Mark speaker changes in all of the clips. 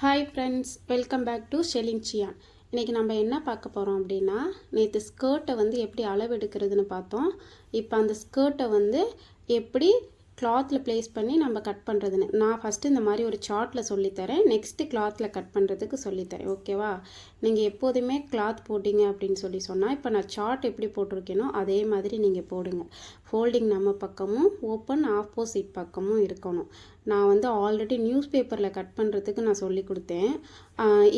Speaker 1: Hi friends, welcome back to ஷெலின் சியான். இன்றைக்கி நம்ம என்ன பார்க்க போகிறோம் அப்படின்னா, நேற்று ஸ்கர்ட்டை வந்து எப்படி அளவு எடுக்கிறதுன்னு பார்த்தோம். இப்போ அந்த ஸ்கர்ட்டை வந்து எப்படி கிளாத்தில் ப்ளேஸ் பண்ணி நம்ம கட் பண்ணுறதுன்னு நான் ஃபஸ்ட்டு இந்த மாதிரி ஒரு சார்ட்டில் சொல்லித்தரேன். நெக்ஸ்ட்டு கிளாத்தில் கட் பண்ணுறதுக்கு சொல்லித்தரேன். ஓகேவா? நீங்கள் எப்போதுமே கிளாத் போட்டிங்க அப்படின்னு சொன்னால் இப்போ நான் சார்ட் எப்படி போட்டிருக்கேனோ அதே மாதிரி நீங்கள் போடுங்க. ஃபோல்டிங் நம்ம பக்கமும் ஓப்பன் ஆப்போசிட் பக்கமும் இருக்கணும். நான் வந்து ஆல்ரெடி நியூஸ் பேப்பரில் கட் பண்ணுறதுக்கு நான் சொல்லி கொடுத்தேன்.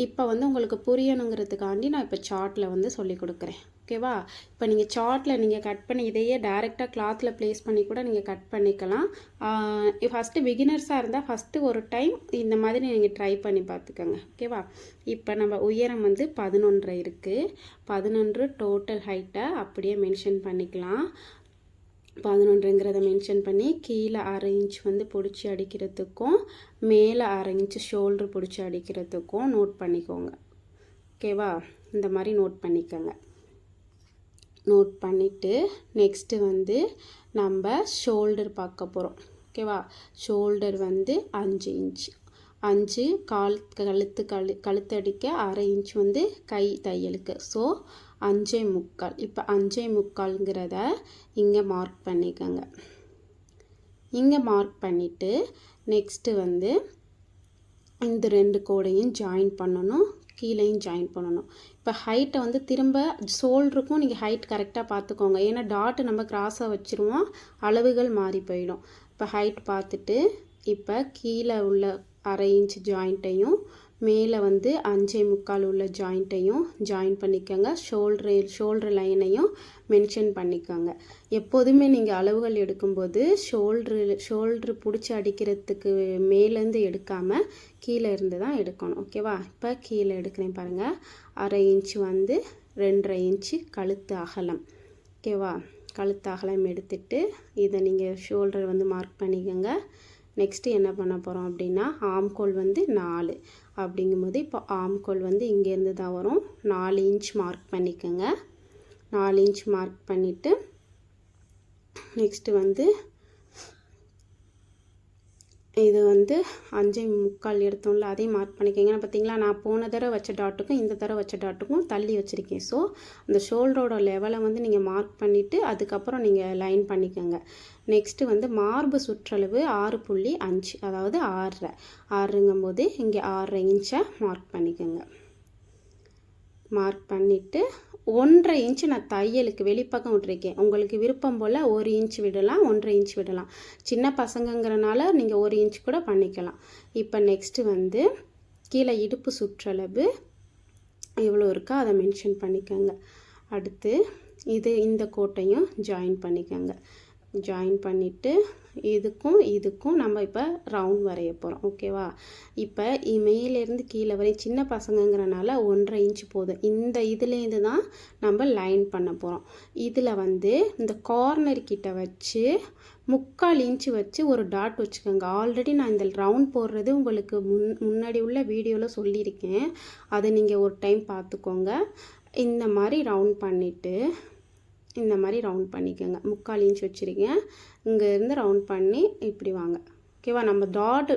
Speaker 1: இப்போ வந்து உங்களுக்கு புரியணுங்கிறதுக்காண்டி நான் இப்போ சார்ட்டில் வந்து சொல்லி கொடுக்குறேன். ஓகேவா? இப்போ நீங்கள் சார்ட்டில் நீங்கள் கட் பண்ணி இதையே டைரெக்டாக கிளாத்தில் ப்ளேஸ் பண்ணி கூட நீங்கள் கட் பண்ணிக்கலாம். ஃபஸ்ட்டு பிகினர்ஸாக இருந்தால் ஃபஸ்ட்டு ஒரு டைம் இந்த மாதிரி நீங்கள் ட்ரை பண்ணி பார்த்துக்கோங்க. ஓகேவா? இப்போ நம்ம உயரம் வந்து 11 இருக்குது. 11 டோட்டல் ஹைட்டை அப்படியே மென்ஷன் பண்ணிக்கலாம். 11ங்கிறத மென்ஷன் பண்ணி கீழே 1/2 இன்ச் வந்து பிடிச்சி அடிக்கிறதுக்கும் மேலே 1/2 இன்ச் ஷோல்ட்ரு பிடிச்சி அடிக்கிறதுக்கும் நோட் பண்ணிக்கோங்க. ஓகேவா? இந்த மாதிரி நோட் பண்ணிக்கோங்க. நோட் பண்ணிவிட்டு நெக்ஸ்ட்டு வந்து நம்ம ஷோல்டர் பார்க்க போகிறோம். ஓகேவா? ஷோல்டர் வந்து 5 இன்ச், 5 கால் கழுத்தடிக்க 1/2 இன்ச் வந்து கை தையலுக்கு. ஸோ 5.75. இப்போ 5.75ங்கிறத இங்கே மார்க் பண்ணிக்கோங்க. இங்கே மார்க் பண்ணிவிட்டு நெக்ஸ்ட்டு வந்து இந்த 2 கோடையும் ஜாயின் பண்ணணும், கீழேயும் ஜாயின் பண்ணணும். இப்போ ஹைட்டை வந்து திரும்ப ஷோல்டருக்கும் நீங்கள் ஹைட் கரெக்டாக பார்த்துக்கோங்க. ஏன்னா டாட்டு நம்ம கிராஸாக வச்சுருவோம், அளவுகள் மாறி போயிடும். இப்போ ஹைட் பார்த்துட்டு இப்போ கீழே உள்ள 1/2 இன்ச் ஜாயிண்ட்டையும் மேலே வந்து 5.75 உள்ள ஜாயிண்ட்டையும் ஜாயின் பண்ணிக்கோங்க. ஷோல்ட்ரு லைனையும் மென்ஷன் பண்ணிக்கோங்க. எப்போதுமே நீங்கள் அளவுகள் எடுக்கும்போது ஷோல்ட்ரு பிடிச்சி அடிக்கிறதுக்கு மேலேருந்து எடுக்காமல் கீழே இருந்து தான் எடுக்கணும். ஓகேவா? இப்போ கீழே எடுக்கிறேன் பாருங்கள். 1/2 இன்ச்சு வந்து 2.5 இன்ச்சு கழுத்து அகலம். ஓகேவா? கழுத்து அகலம் எடுத்துட்டு இதை நீங்கள் ஷோல்டர் வந்து மார்க் பண்ணிக்கோங்க. நெக்ஸ்ட்டு என்ன பண்ண போகிறோம் அப்படின்னா, ஆம்கோல் வந்து 4 அப்படிங்கும்போது இப்போ ஆம்கோல் வந்து இங்கேருந்து தான் வரும். 4 இன்ச் மார்க் பண்ணிக்கோங்க. 4 இன்ச் மார்க் பண்ணிவிட்டு நெக்ஸ்ட்டு வந்து இது வந்து 5.75 எடுத்தோம்ல, அதையும் மார்க் பண்ணிக்கோங்க. பார்த்தீங்களா, நான் போன தடவை வச்ச டாட்டுக்கும் இந்த தடவை வச்ச டாட்டுக்கும் தள்ளி வச்சுருக்கேன். ஸோ அந்த ஷோல்டரோட லெவலை வந்து நீங்கள் மார்க் பண்ணிவிட்டு அதுக்கப்புறம் நீங்கள் லைன் பண்ணிக்கோங்க. நெக்ஸ்ட்டு வந்து மார்பு சுற்றளவு 6.5, அதாவது 6.5ங்கும்போது இங்கே 6.5 இன்ச்சை மார்க் பண்ணிக்கோங்க. மார்க் பண்ணிவிட்டு 1.5 இன்ச்சு நான் தையலுக்கு வெளிப்பக்கம் விட்டுருக்கேன். உங்களுக்கு விருப்பம் போல் 1 இன்ச் விடலாம், 1.5 இன்ச் விடலாம். சின்ன பசங்கங்கிறனால நீங்கள் 1 இன்ச் கூட பண்ணிக்கலாம். இப்போ நெக்ஸ்ட்டு வந்து கீழே இடுப்பு சுற்றளவு எவ்வளோ இருக்கோ அதை மென்ஷன் பண்ணிக்கோங்க. அடுத்து இந்த கோட்டையும் ஜாயின் பண்ணிக்கோங்க. ஜாயின் பண்ணிவிட்டு இதுக்கும் நம்ம இப்போ ரவுண்ட் வரைய போகிறோம். ஓகேவா? இப்போ மேலேருந்து கீழே வரை சின்ன பசங்கங்கிறனால 1.5 இன்ச் போதும். இந்த இதுலேருந்து தான் நம்ம லைன் பண்ண போகிறோம். இதில் வந்து இந்த கார்னர் கிட்ட வச்சு 3/4 இன்ச்சு வச்சு ஒரு டாட் வச்சுக்கோங்க. ஆல்ரெடி நான் இந்த ரவுண்ட் போடுறது உங்களுக்கு முன்னாடி உள்ள வீடியோவில் சொல்லியிருக்கேன். அதை நீங்கள் ஒரு டைம் பார்த்துக்கோங்க. இந்த மாதிரி ரவுண்ட் பண்ணிவிட்டு இந்த மாதிரி ரவுண்ட் பண்ணிக்கோங்க. 3/4 இன்ச் வச்சுருக்கேன். இங்கேருந்து ரவுண்ட் பண்ணி இப்படி வாங்க. ஓகேவா? நம்ம டாட்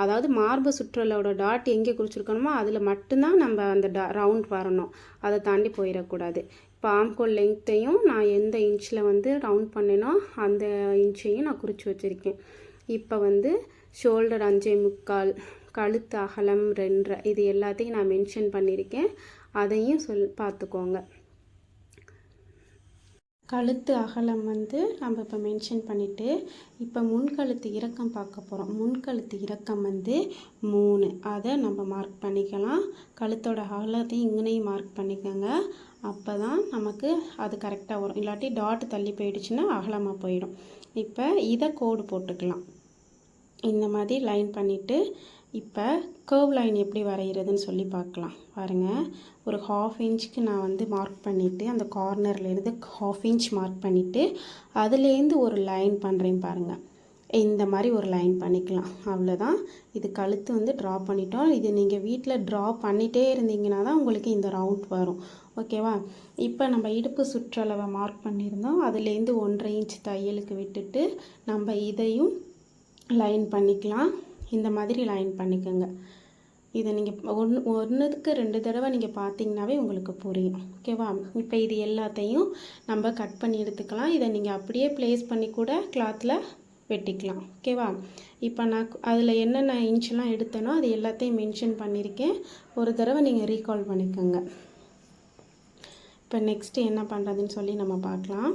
Speaker 1: அதாவது மார்பு சுற்றலோட டாட் எங்கே குறிச்சிருக்கணுமோ அதில் மட்டும்தான் நம்ம அந்த ரவுண்ட் வரணும். அதை தாண்டி போயிடக்கூடாது. இப்போ ஆம்கோல் லெங்க்த்தையும் நான் எந்த இன்ச்சில் வந்து ரவுண்ட் பண்ணேனோ அந்த இன்ச்சையும் நான் குறித்து வச்சுருக்கேன். இப்போ வந்து ஷோல்டர் 5.75, கழுத்து அகலம் 2.5, இது எல்லாத்தையும் நான் மென்ஷன் பண்ணியிருக்கேன். அதையும் பார்த்துக்கோங்க. கழுத்து அகலம் வந்து நம்ம இப்போ மென்ஷன் பண்ணிவிட்டு இப்போ முன்கழுத்து இறக்கம் பார்க்க போகிறோம். முன்கழுத்து இறக்கம் வந்து 3, அதை நம்ம மார்க் பண்ணிக்கலாம். கழுத்தோட அகலத்தையும் இங்கனையும் மார்க் பண்ணிக்கோங்க. அப்போ தான் நமக்கு அது கரெக்டாக வரும். இல்லாட்டி டாட் தள்ளி போயிடுச்சுன்னா அகலமாக போயிடும். இப்போ இதை கோடு போட்டுக்கலாம். இந்த மாதிரி லைன் பண்ணிவிட்டு இப்போ கர்வ் லைன் எப்படி வரைகிறதுன்னு சொல்லி பார்க்கலாம். பாருங்கள், ஒரு 1/2 இன்ச்சுக்கு நான் வந்து மார்க் பண்ணிவிட்டு அந்த கார்னர்லேருந்து 1/2 இன்ச் மார்க் பண்ணிவிட்டு அதுலேருந்து ஒரு லைன் பண்ணுறேன் பாருங்கள். இந்த மாதிரி ஒரு லைன் பண்ணிக்கலாம். அவ்வளோதான். இது கழுத்து வந்து ட்ரா பண்ணிட்டோம். இது நீங்கள் வீட்டில் ட்ரா பண்ணிகிட்டே இருந்தீங்கன்னா தான் உங்களுக்கு இந்த ரவுண்ட் வரும். ஓகேவா? இப்போ நம்ம இடுப்பு சுற்றளவை மார்க் பண்ணியிருந்தோம். அதுலேருந்து 1.5 இன்ச் தையலுக்கு விட்டுட்டு நம்ம இதையும் லைன் பண்ணிக்கலாம். இந்த மாதிரி லைன் பண்ணிக்கோங்க. இதை நீங்கள் ஒன்றுக்கு 2 தடவை நீங்கள் பார்த்தீங்கன்னாவே உங்களுக்கு புரியும். ஓகேவா? இப்போ இது எல்லாத்தையும் நம்ம கட் பண்ணி எடுத்துக்கலாம். இதை நீங்கள் அப்படியே ப்ளேஸ் பண்ணி கூட கிளாத்தில் வெட்டிக்கலாம். ஓகேவா? இப்போ நான் அதில் என்னென்ன இன்ச்செலாம் எடுத்தேனோ அது எல்லாத்தையும் மென்ஷன் பண்ணியிருக்கேன். ஒரு தடவை நீங்கள் ரீகால் பண்ணிக்கோங்க. இப்போ நெக்ஸ்ட்டு என்ன பண்ணுறதுன்னு சொல்லி நம்ம பார்க்கலாம்.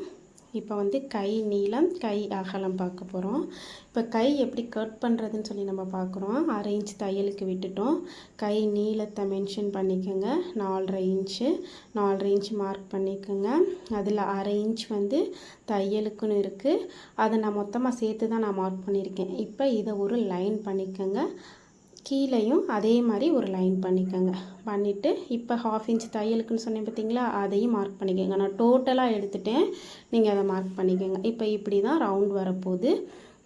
Speaker 1: இப்போ வந்து கை நீளம், கை அகலம் பார்க்க போகிறோம். இப்போ கை எப்படி கட் பண்ணுறதுன்னு சொல்லி நம்ம பார்க்குறோம். 1/2 இன்ச் தையலுக்கு விட்டுட்டோம். கை நீளத்தை மென்ஷன் பண்ணிக்கோங்க. 4.5 இன்ச்சு 4.5 இன்ச் மார்க் பண்ணிக்கோங்க. அதில் 1/2 இன்ச் வந்து தையலுக்குன்னு இருக்குது. அதை நான் மொத்தமாக சேர்த்து தான் நான் மார்க் பண்ணியிருக்கேன். இப்போ இதை ஒரு லைன் பண்ணிக்கோங்க. கீழேயும் அதே மாதிரி ஒரு லைன் பண்ணிக்கோங்க. பண்ணிவிட்டு இப்போ 1/2 இன்ச் தையலுக்குன்னு சொன்னேன் பார்த்தீங்களா, அதையும் மார்க் பண்ணிக்கோங்க. நான் டோட்டலாக எடுத்துட்டேன், நீங்கள் அதை மார்க் பண்ணிக்கோங்க. இப்போ இப்படி தான் ரவுண்ட் வரப்போகுது.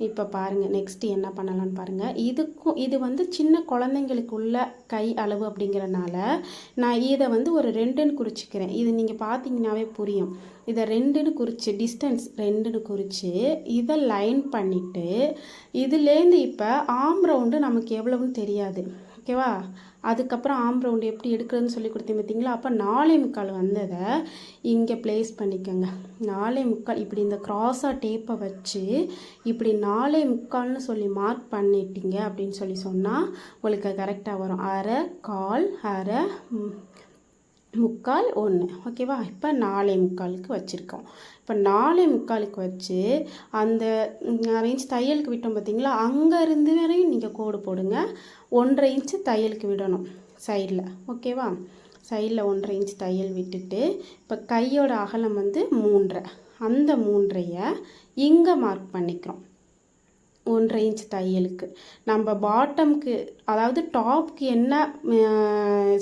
Speaker 1: இப்போ பாருங்கள் நெக்ஸ்ட்டு என்ன பண்ணலான்னு பாருங்கள். இது வந்து சின்ன குழந்தைங்களுக்கு உள்ள கை அளவு அப்படிங்கிறனால நான் இதை வந்து ஒரு 2ன்னு குறிச்சிக்கிறேன். இது நீங்கள் பார்த்தீங்கன்னாவே புரியும். இதை 2ன்னு குறித்து டிஸ்டன்ஸ் 2ன்னு குறித்து இதை லைன் பண்ணிவிட்டு இதுலேருந்து இப்போ ஆம் ரவுண்டு நமக்கு எவ்வளவுன்னு தெரியாது. ஓகேவா? அதுக்கப்புறம் ஆம் ரவுண்டு எப்படி எடுக்கிறதுன்னு சொல்லி கொடுத்தேன் பார்த்தீங்களா. அப்போ 4.25 வந்ததை இங்கே ப்ளேஸ் பண்ணிக்கோங்க. 4.25 இப்படி இந்த க்ராஸாக டேப்பை வச்சு இப்படி 4.25ன்னு சொல்லி மார்க் பண்ணிட்டீங்க அப்படின்னு சொல்லி சொன்னால் உங்களுக்கு கரெக்டாக வரும். 1/2 1/4 1/2 3/4 1. ஓகேவா? இப்போ 4.25க்கு வச்சுருக்கோம். இப்போ 4.25க்கு வச்சு அந்த 1/2 இன்ச் தையலுக்கு விட்டோம் பார்த்தீங்களா, அங்கேருந்து வரையும் நீங்கள் கோடு போடுங்க. 1.5 இன்ச்சு தையலுக்கு விடணும் சைடில். ஓகேவா? சைடில் 1.5 இன்ச் தையல் விட்டுட்டு இப்போ கையோட அகலம் வந்து 3.5. அந்த 3.5 இங்கே மார்க் பண்ணிக்கிறோம். 1.5 இன்ச் தையலுக்கு நம்ம பாட்டம்க்கு அதாவது டாப்க்கு என்ன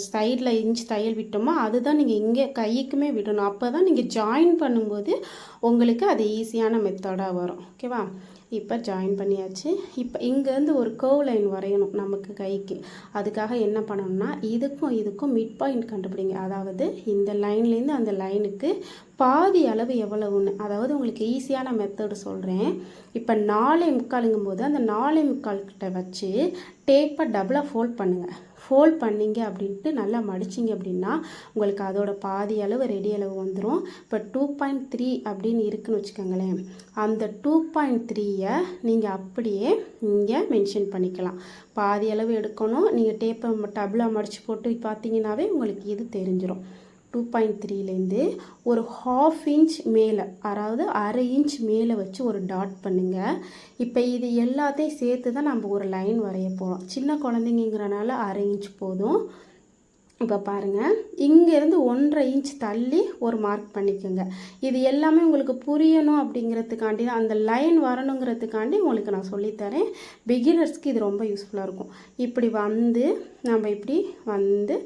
Speaker 1: சைடில் இன்ச் தையல் விட்டோமோ அதுதான் நீங்கள் இங்கே கைக்குமே விடணும். அப்போ தான் நீங்கள் ஜாயின் பண்ணும்போது உங்களுக்கு அது ஈஸியான மெத்தடாக வரும். ஓகேவா? இப்போ ஜாயின் பண்ணியாச்சு. இப்போ இங்கேருந்து ஒரு கர்வ் லைன் வரையணும் நமக்கு கைக்கு. அதுக்காக என்ன பண்ணணும்னா இதுக்கும் மிட் பாயிண்ட் கண்டுபிடிங்க. அதாவது இந்த லைன்லேருந்து அந்த லைனுக்கு பாதி அளவு எவ்வளவுன்னு, அதாவது உங்களுக்கு ஈஸியான மெத்தடு சொல்கிறேன். இப்போ 4.25ங்கும் போது அந்த 4.25 கிட்ட வச்சு டேப்பை டபுளாக ஃபோல்ட் பண்ணுங்கள். ஃபோல்ட் பண்ணிங்க அப்படின்ட்டு நல்லா மடிச்சிங்க அப்படின்னா உங்களுக்கு அதோட பாதி அளவு ரெடி அளவு வந்துடும். இப்போ 2.3 அப்படின்னு இருக்குன்னு வச்சுக்கோங்களேன். அந்த 2.3யை நீங்கள் அப்படியே இங்கே மென்ஷன் பண்ணிக்கலாம். பாதி அளவு எடுக்கணும். நீங்கள் டேப்பை டபுளாக மடித்து போட்டு பார்த்தீங்கன்னாவே உங்களுக்கு இது தெரிஞ்சிடும். 2.3லேருந்து ஒரு 1/2 இன்ச் மேலே, அதாவது 1/2 இன்ச் மேலே வச்சு ஒரு டாட் பண்ணுங்கள். இப்போ இது எல்லாத்தையும் சேர்த்து தான் நம்ம ஒரு லைன் வரைய போகிறோம். சின்ன குழந்தைங்கிறனால 1/2 இன்ச் போதும். இப்போ பாருங்கள், இங்கேருந்து 1.5 இன்ச் தள்ளி ஒரு மார்க் பண்ணிக்கோங்க. இது எல்லாமே உங்களுக்கு புரியணும் அப்படிங்கிறதுக்காண்டி தான், அந்த லைன் வரணுங்கிறதுக்காண்டி உங்களுக்கு நான் சொல்லித்தரேன். பிகினர்ஸ்க்கு இது ரொம்ப யூஸ்ஃபுல்லாக இருக்கும். இப்படி வந்து நம்ம இப்படி வந்து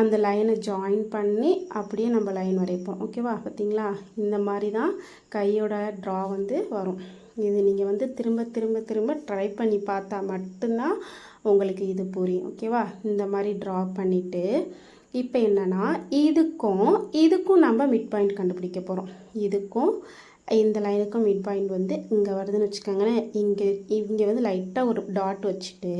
Speaker 1: அந்த லைனை ஜாயின் பண்ணி அப்படியே நம்ம லைன் வரைப்போம். ஓகேவா? பார்த்தீங்களா? இந்த மாதிரி தான் கையோட ட்ரா வந்து வரும். இது நீங்கள் வந்து திரும்ப திரும்ப திரும்ப ட்ரை பண்ணி பார்த்தா மட்டும்தான் உங்களுக்கு இது புரியும். ஓகேவா? இந்த மாதிரி ட்ரா பண்ணிவிட்டு இப்போ என்னென்னா இதுக்கும் நம்ம மிட் பாயிண்ட் கண்டுபிடிக்க போகிறோம். இதுக்கும் இந்த லைனுக்கும் மிட் பாயிண்ட் வந்து இங்கே வருதுன்னு வச்சுக்கோங்களேன். இங்கே வந்து லைட்டாக ஒரு டாட் வச்சுட்டு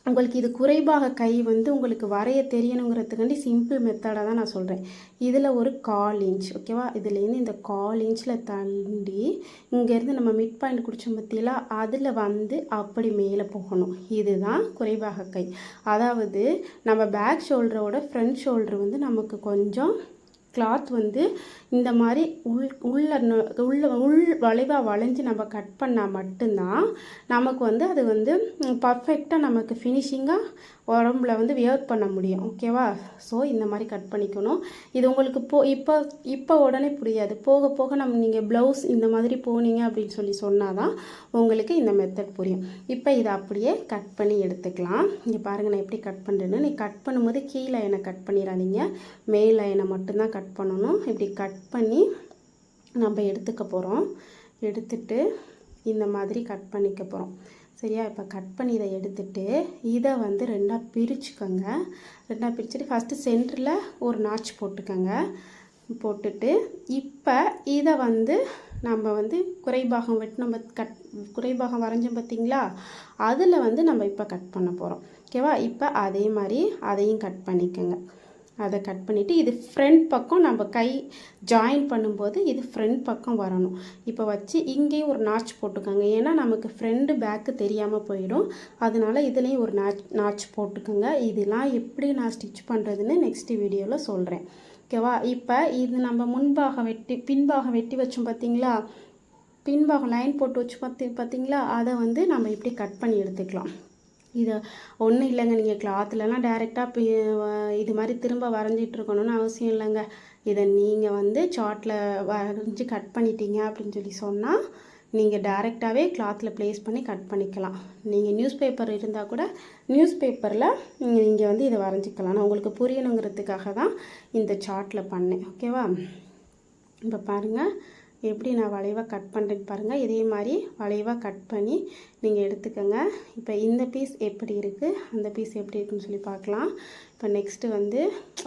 Speaker 1: உங்களுக்கு இது குறைபாக கை வந்து உங்களுக்கு வரைய தெரியணுங்கிறதுக்காண்டி சிம்பிள் மெத்தடாக தான் நான் சொல்கிறேன். இதில் ஒரு 1/4 இன்ச். ஓகேவா? இதுலேருந்து இந்த 1/4 இன்ச்சில் தாண்டி இங்கேருந்து நம்ம மிட் பாயிண்ட் குடிச்சோம் பற்றியில அதில் வந்து அப்படி மேலே போகணும். இதுதான் குறைபாக கை. அதாவது நம்ம பேக் ஷோல்டரோட ஃப்ரண்ட் ஷோல்டர் வந்து நமக்கு கொஞ்சம் கிளாத் வந்து இந்த மாதிரி உள் வளைவாக வளைஞ்சு நம்ம கட் பண்ணால் மட்டும்தான் நமக்கு வந்து அது வந்து பர்ஃபெக்டாக நமக்கு ஃபினிஷிங்காக உடம்புல வந்து வியர் பண்ண முடியும். ஓகேவா? ஸோ இந்த மாதிரி கட் பண்ணிக்கணும். இது உங்களுக்கு இப்போ உடனே புரியாது. போக போக நீங்கள் ப்ளவுஸ் இந்த மாதிரி போனீங்க அப்படின்னு சொல்லி சொன்னால் தான் உங்களுக்கு இந்த மெத்தட் புரியும். இப்போ இதை அப்படியே கட் பண்ணி எடுத்துக்கலாம். இங்கே பாருங்கள் நான் எப்படி கட் பண்ணுறேன்னு. நீ கட் பண்ணும்போது கீழே லைனை கட் பண்ணிடாதீங்க, மேல் லைனை மட்டும்தான் கட் பண்ணணும். இப்படி கட் பண்ணி நம்ம எடுத்துக்க போகிறோம். எடுத்துட்டு இந்த மாதிரி கட் பண்ணிக்க போகிறோம். சரியா? இப்போ கட் பண்ணி இதை எடுத்துட்டு இதை வந்து 2ஆக பிரிச்சுக்கோங்க. 2ஆக பிரிச்சுட்டு ஃபஸ்ட்டு சென்டரில் ஒரு நாட்ச் போட்டுக்கோங்க. போட்டுட்டு இப்போ இதை வந்து நம்ம வந்து குறைபாகம் குறைபாகம் வரைஞ்சோம் பார்த்தீங்களா, அதில் வந்து நம்ம இப்போ கட் பண்ண போகிறோம். ஓகேவா? இப்போ அதே மாதிரி அதையும் கட் பண்ணிக்கோங்க. அதை கட் பண்ணிவிட்டு இது ஃப்ரண்ட் பக்கம் நம்ம கை ஜாயின் பண்ணும்போது இது ஃப்ரண்ட் பக்கம் வரணும். இப்போ வச்சு இங்கேயும் ஒரு நாட்ச் போட்டுக்கோங்க. ஏன்னா நமக்கு ஃப்ரண்ட்டு பேக்கு தெரியாமல் போயிடும். அதனால இதுலேயும் ஒரு நாட்ச் போட்டுக்கோங்க. இதெல்லாம் எப்படி நான் ஸ்டிச் பண்ணுறதுன்னு நெக்ஸ்ட் வீடியோவில் சொல்கிறேன். ஓகேவா? இப்போ இது நம்ம முன்பாகம் பின்பாகம் வெட்டி வச்சோம் பார்த்தீங்களா? பின்பாகம் லைன் போட்டு வச்சு பார்த்தீங்களா? அதை வந்து நம்ம இப்படி கட் பண்ணி எடுத்துக்கலாம். இது ஒன்றும் இல்லைங்க, நீங்கள் கிளாத்துலலாம் டைரெக்டாக இது மாதிரி திரும்ப வரைஞ்சிட்டு இருக்கணும்னு அவசியம் இல்லைங்க. இதை நீங்கள் வந்து சார்ட்டில் வரைஞ்சி கட் பண்ணிட்டீங்க அப்படின்னு சொல்லி சொன்னால் நீங்கள் டைரெக்டாகவே கிளாத்தில் ப்ளேஸ் பண்ணி கட் பண்ணிக்கலாம். நீங்கள் நியூஸ் பேப்பர் இருந்தால் கூட நியூஸ் பேப்பரில் நீங்கள் வந்து இதை வரைஞ்சிக்கலாம். நான் உங்களுக்கு புரியணுங்கிறதுக்காக தான் இந்த சார்ட்டில் பண்ணேன். ஓகேவா? இப்போ பாருங்கள் எப்படி நான் வளைவாக கட் பண்ணுறேன்னு பாருங்கள். இதே மாதிரி வளைவாக கட் பண்ணி நீங்கள் எடுத்துக்கோங்க. இப்போ இந்த பீஸ் எப்படி இருக்குது, அந்த பீஸ் எப்படி இருக்குன்னு சொல்லி பார்க்கலாம். இப்போ நெக்ஸ்ட்டு வந்து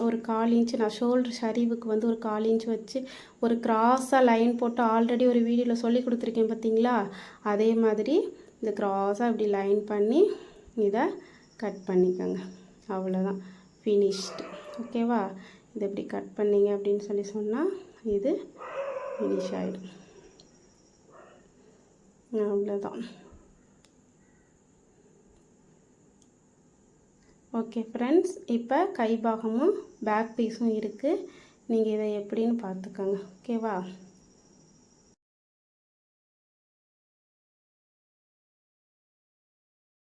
Speaker 1: ஒரு 1/4 இன்ச்சு நான் ஷோல்டர் சரிவுக்கு வந்து ஒரு 1/4 இன்ச்சு வச்சு ஒரு கிராஸாக லைன் போட்டு ஆல்ரெடி ஒரு வீடியோவில் சொல்லி கொடுத்துருக்கேன் பார்த்தீங்களா? அதே மாதிரி இந்த கிராஸாக இப்படி லைன் பண்ணி இதை கட் பண்ணிக்கோங்க. அவ்வளோதான், ஃபினிஷ்டு. ஓகேவா? இது எப்படி கட் பண்ணிங்க அப்படின்னு சொல்லி சொன்னால் இது ஃபினிஷ் ஆகிடும். அவ்வளோதான். ஓகே ஃப்ரெண்ட்ஸ், இப்போ கை பாகமும் பேக் பீஸும் இருக்குது. நீங்கள் இதை எப்படின்னு பார்த்துக்கோங்க. ஓகேவா?